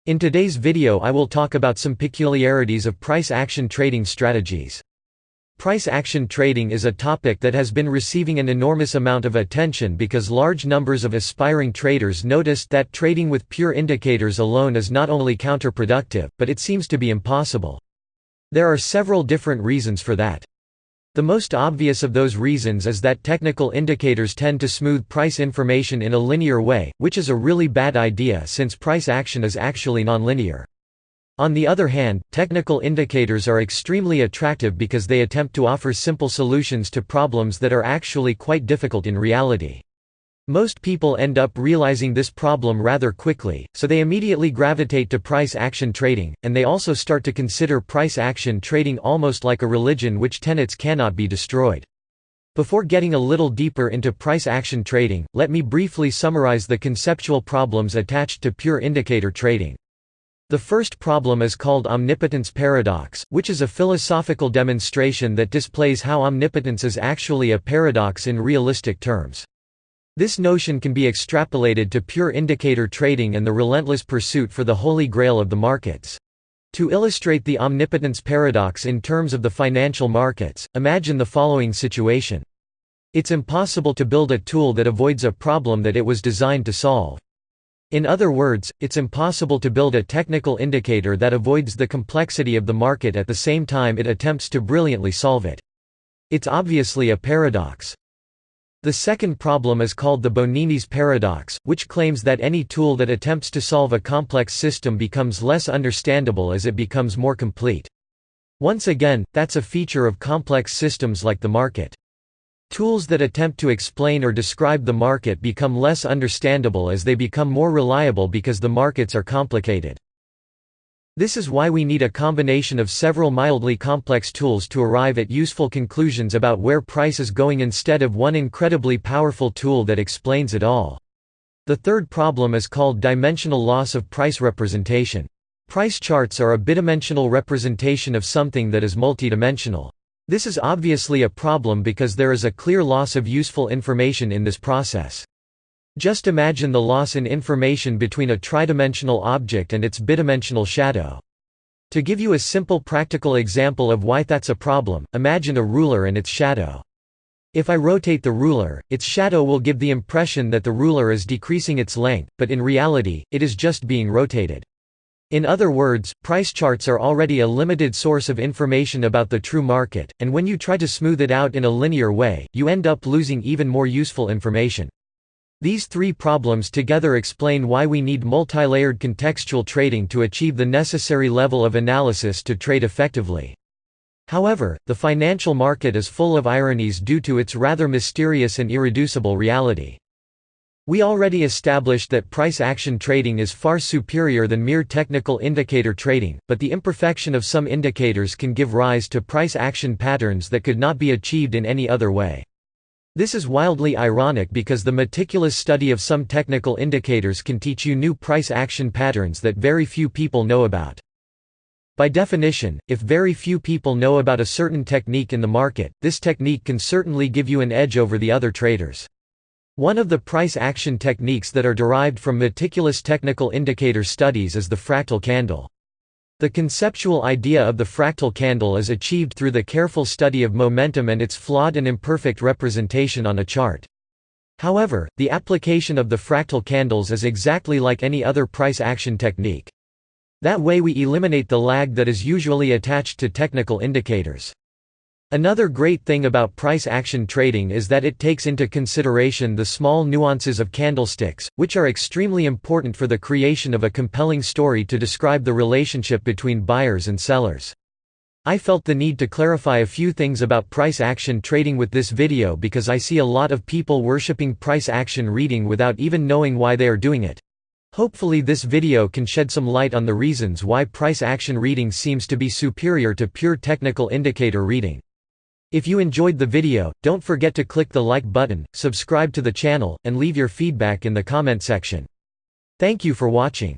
In today's video I will talk about some peculiarities of price-action trading strategies. Price-action trading is a topic that has been receiving an enormous amount of attention because large numbers of aspiring traders noticed that trading with pure indicators alone is not only counterproductive, but it seems to be impossible. There are several different reasons for that. The most obvious of those reasons is that technical indicators tend to smooth price information in a linear way, which is a really bad idea since price action is actually nonlinear. On the other hand, technical indicators are extremely attractive because they attempt to offer simple solutions to problems that are actually quite difficult in reality. Most people end up realizing this problem rather quickly, so they immediately gravitate to price action trading, and they also start to consider price action trading almost like a religion which tenets cannot be destroyed. Before getting a little deeper into price action trading, let me briefly summarize the conceptual problems attached to pure indicator trading. The first problem is called Omnipotence Paradox, which is a philosophical demonstration that displays how omnipotence is actually a paradox in realistic terms. This notion can be extrapolated to pure indicator trading and the relentless pursuit for the holy grail of the markets. To illustrate the omnipotence paradox in terms of the financial markets, imagine the following situation. It's impossible to build a tool that avoids a problem that it was designed to solve. In other words, it's impossible to build a technical indicator that avoids the complexity of the market at the same time it attempts to brilliantly solve it. It's obviously a paradox. The second problem is called the Bony's paradox, which claims that any tool that attempts to solve a complex system becomes less understandable as it becomes more complete. Once again, that's a feature of complex systems like the market. Tools that attempt to explain or describe the market become less understandable as they become more reliable because the markets are complicated. This is why we need a combination of several mildly complex tools to arrive at useful conclusions about where price is going instead of one incredibly powerful tool that explains it all. The third problem is called dimensional loss of price representation. Price charts are a bidimensional representation of something that is multidimensional. This is obviously a problem because there is a clear loss of useful information in this process. Just imagine the loss in information between a tridimensional object and its bidimensional shadow. To give you a simple practical example of why that's a problem, imagine a ruler and its shadow. If I rotate the ruler, its shadow will give the impression that the ruler is decreasing its length, but in reality, it is just being rotated. In other words, price charts are already a limited source of information about the true market, and when you try to smooth it out in a linear way, you end up losing even more useful information. These three problems together explain why we need multi-layered contextual trading to achieve the necessary level of analysis to trade effectively. However, the financial market is full of ironies due to its rather mysterious and irreducible reality. We already established that price-action trading is far superior than mere technical indicator trading, but the imperfection of some indicators can give rise to price-action patterns that could not be achieved in any other way. This is wildly ironic because the meticulous study of some technical indicators can teach you new price-action patterns that very few people know about. By definition, if very few people know about a certain technique in the market, this technique can certainly give you an edge over the other traders. One of the price-action techniques that are derived from meticulous technical indicator studies is the fractal candle. The conceptual idea of the fractal candle is achieved through the careful study of momentum and its flawed and imperfect representation on a chart. However, the application of the fractal candles is exactly like any other price-action technique. That way we eliminate the lag that is usually attached to technical indicators. Another great thing about price-action trading is that it takes into consideration the small nuances of candlesticks, which are extremely important for the creation of a compelling story to describe the relationship between buyers and sellers. I felt the need to clarify a few things about price-action trading with this video because I see a lot of people worshipping price-action reading without even knowing why they are doing it. Hopefully this video can shed some light on the reasons why price-action reading seems to be superior to pure technical indicator reading. If you enjoyed the video, don't forget to click the like button, subscribe to the channel, and leave your feedback in the comment section. Thank you for watching.